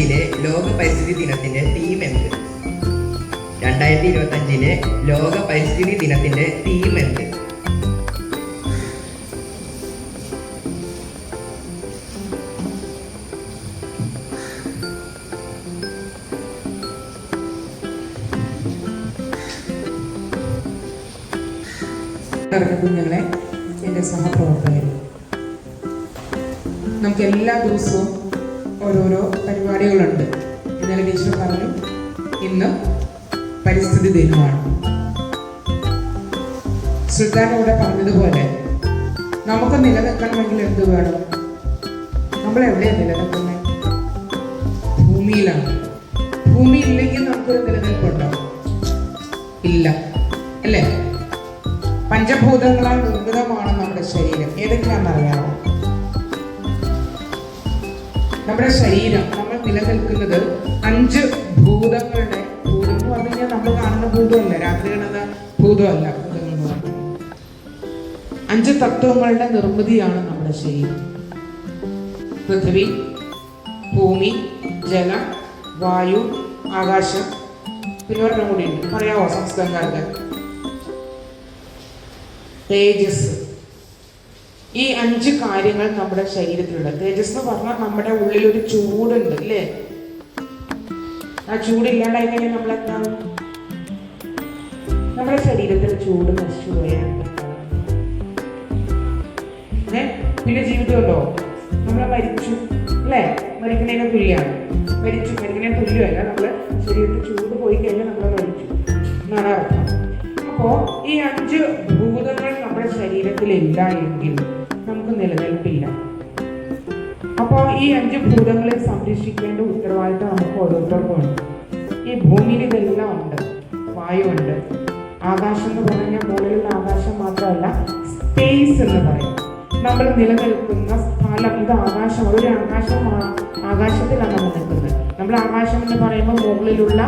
2025 ലോക പരിസ്ഥിതി ദിനത്തിന്റെ തീം എന്ത്? 2025 ലോക പരിസ്ഥിതി ദിനത്തിന്റെ തീം എന്ത്? കുഞ്ഞുങ്ങളെ, എൻ്റെ സഹപ്രവർത്തകർ, നമുക്ക് എല്ലാ ദിവസവും ഓരോരോ പരിപാടികളുണ്ട്. ഇന്നലെ ടീച്ചർ പറഞ്ഞു ഇന്ന് പരിസ്ഥിതി ദിനമാണ്. സുൽത്താൻ ഇവിടെ പറഞ്ഞതുപോലെ നമുക്ക് നിലനിൽക്കണമെങ്കിൽ എന്ത് വേണം? നമ്മൾ എവിടെയാണ് നിലനിൽക്കുന്നത്? ഭൂമിയിലാണ്. ഭൂമി ഇല്ലെങ്കിൽ നമുക്കൊരു നിലനിൽപ്പുണ്ടോ? ഇല്ല, അല്ലേ? പഞ്ചഭൂതങ്ങളാൽ നിർമ്മിതമാണ് നമ്മുടെ ശരീരം. ഏതൊക്കെയാണെന്നറിയാമോ? നമ്മുടെ ശരീരം, നമ്മൾ നിലനിൽക്കുന്നത് 5 ഭൂതങ്ങളുടെ, ഭൂതം എന്ന് പറഞ്ഞു കഴിഞ്ഞാൽ നമ്മൾ കാണുന്ന ഭൂതമല്ല, രാത്രി കാണുന്ന ഭൂതമല്ല. ഭൂതങ്ങൾ എന്ന് പറഞ്ഞു 5 തത്വങ്ങളുടെ നിർമ്മിതിയാണ് നമ്മുടെ ശരീരം. പൃഥ്വി, ഭൂമി, ജലം, വായു, ആകാശം. പിന്നെ ഒരെണ്ണം കൂടിയുണ്ട്, പറയാമോ സംസ്കൃതക്കാർക്ക്? തേജസ്. ഈ 5 കാര്യങ്ങൾ നമ്മുടെ ശരീരത്തിലുണ്ട്. തേജസ് എന്ന് പറഞ്ഞാൽ നമ്മുടെ ഉള്ളിലൊരു ചൂടുണ്ട്, അല്ലേ? ആ ചൂടില്ലാണ്ടായി കഴിഞ്ഞാൽ നമ്മളെന്താവും? നമ്മുടെ ശരീരത്തിൽ ചൂട് നശിച്ചു പോയാണ്. പിന്നെ ജീവിതമുണ്ടോ? നമ്മളെ മരിച്ചു, അല്ലേ? മരിക്കുന്നതിന് തുല്യമാണ്. മരിക്കുന്നതിന് തുല്യമല്ല, നമ്മളെ ശരീരത്തിൽ ചൂട് പോയി കഴിഞ്ഞാൽ നമ്മൾ മരിച്ചു എന്നാണ് അർത്ഥം. അപ്പോൾ ഈ 5 ഭൂതങ്ങൾ നമ്മുടെ ശരീരത്തിലില്ല എങ്കിൽ നമുക്ക് നിലനിൽപ്പില്ല. അപ്പോൾ ഈ 5 ഭൂതങ്ങളെ സംരക്ഷിക്കേണ്ട ഉത്തരവാദിത്തം നമുക്ക് ഓരോരുത്തർക്കും ഉണ്ട്. ഈ ഭൂമിയിൽ ഇതെല്ലാം ഉണ്ട്. വായുണ്ട്, ആകാശം എന്ന് പറഞ്ഞാൽ മുകളിലുള്ള ആകാശം മാത്രമല്ല, സ്പേസ് എന്ന് പറയും. നമ്മൾ നിലനിൽക്കുന്ന സ്ഥലം, ഇത് ആകാശം. ഒരു ആകാശത്തിലാണ് നമ്മൾ നിൽക്കുന്നത്. നമ്മൾ ആകാശം എന്ന് പറയുമ്പോൾ മുകളിലുള്ള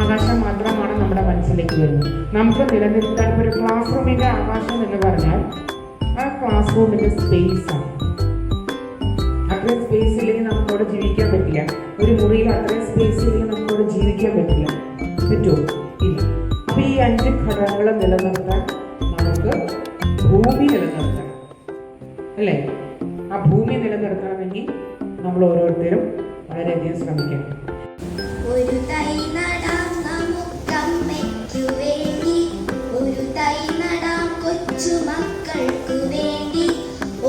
ആകാശം മാത്രമാണ് നമ്മുടെ മനസ്സിലേക്ക് വരുന്നത്. നമുക്ക് നിലനിൽക്കാൻ ഒരു ക്ലാസ് റൂമിൻ്റെ ആകാശം എന്ന് പറഞ്ഞാൽ ആ ക്ലാസ് റൂമിൻ്റെ സ്പേസാണ്. അത്രയും സ്പേസ് ഇല്ലെങ്കിൽ നമുക്കവിടെ ജീവിക്കാൻ പറ്റില്ല. ഒരു മുറിയിൽ അത്രയും സ്പേസ് ഇല്ലെങ്കിൽ നമുക്കവിടെ ജീവിക്കാൻ പറ്റില്ല. പറ്റുമോ? ഇല്ല. അപ്പോൾ ഈ 5 ഘടകങ്ങൾ നിലനിർത്താൻ നമുക്ക് ഭൂമി നിലനിർത്തണം, അല്ലേ? ആ ഭൂമി നിലനിർത്തണമെങ്കിൽ നമ്മൾ ഓരോരുത്തരും വളരെയധികം ശ്രമിക്കണം. ഒരു തൈ നടാം നമുക്കമ്മയ്ക്കു വേണ്ടി, ഒരു തൈ നടാം കൊച്ചുമക്കൾക്കു വേണ്ടി,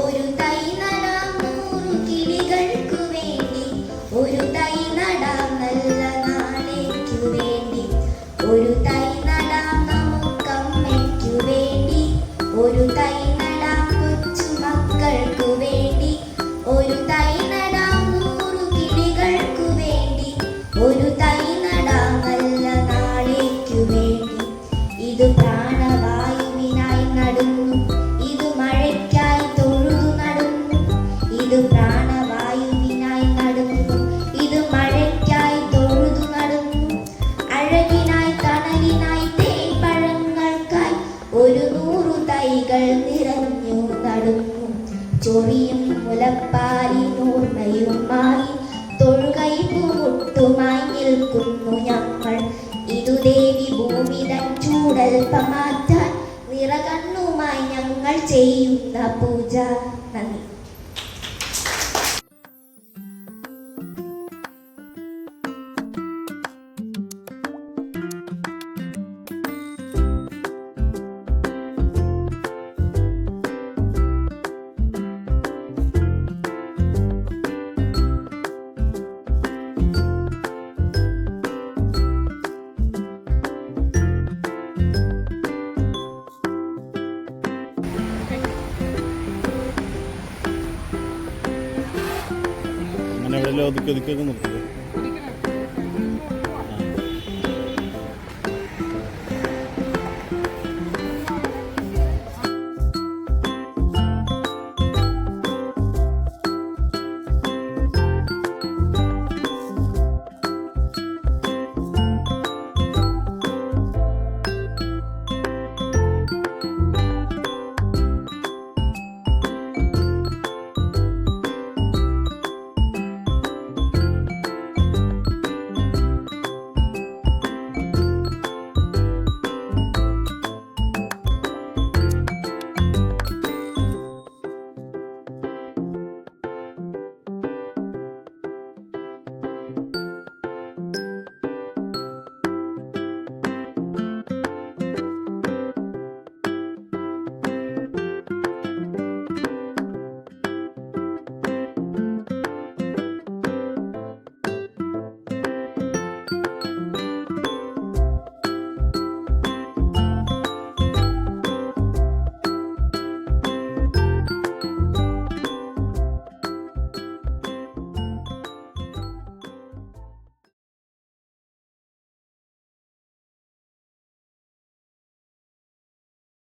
ഒരു തൈ നടാം 100 കിളികൾക്കു വേണ്ടി, ഒരു തൈ നടാം നല്ല നാളേക്കു വേണ്ടി, ഒരു തൈ നടാം നമുക്കമ്മയ്ക്കു വേണ്ടി, ഒരു തൈ നടാം കൊച്ചുമക്കൾക്കു വേണ്ടി, ഒരു തൈ നടാം 100 കിളികൾക്കു വേണ്ടി, ഒരു തൈ നടാം നല്ല നാളേക്കു വേണ്ടി. ഇത് പ്രാണവായുവിനായി നടുന്നു, ഇത് മഴയ്ക്കായി തൊഴുതു നടുന്നു, ഇത് പ്രാണവായുവിനായി നടുന്നു, ഇത് മഴയ്ക്കായി തൊഴുതു നടുന്നു, അഴകിനായി തണലിനായി തേൻപഴങ്ങൾക്കായി 100 തൈകൾ നിറഞ്ഞു നടുന്നു. ചൊറിയും മുലപ്പാലിനോർമ്മയുമായി തൊഴുകൈപ്പുമുട്ടുമായി നിൽക്കുന്നു ഞങ്ങൾ. ഇതു ദേവി ഭൂമി തൻ ചൂടൽപ്പം മാറ്റാൻ നിറകണ്ണുമായി ഞങ്ങൾ ചെയ്യുന്ന പൂജ. നന്ദി. അങ്ങനെ എവിടെയെല്ലാം ഒതുക്കി നിർത്തുക.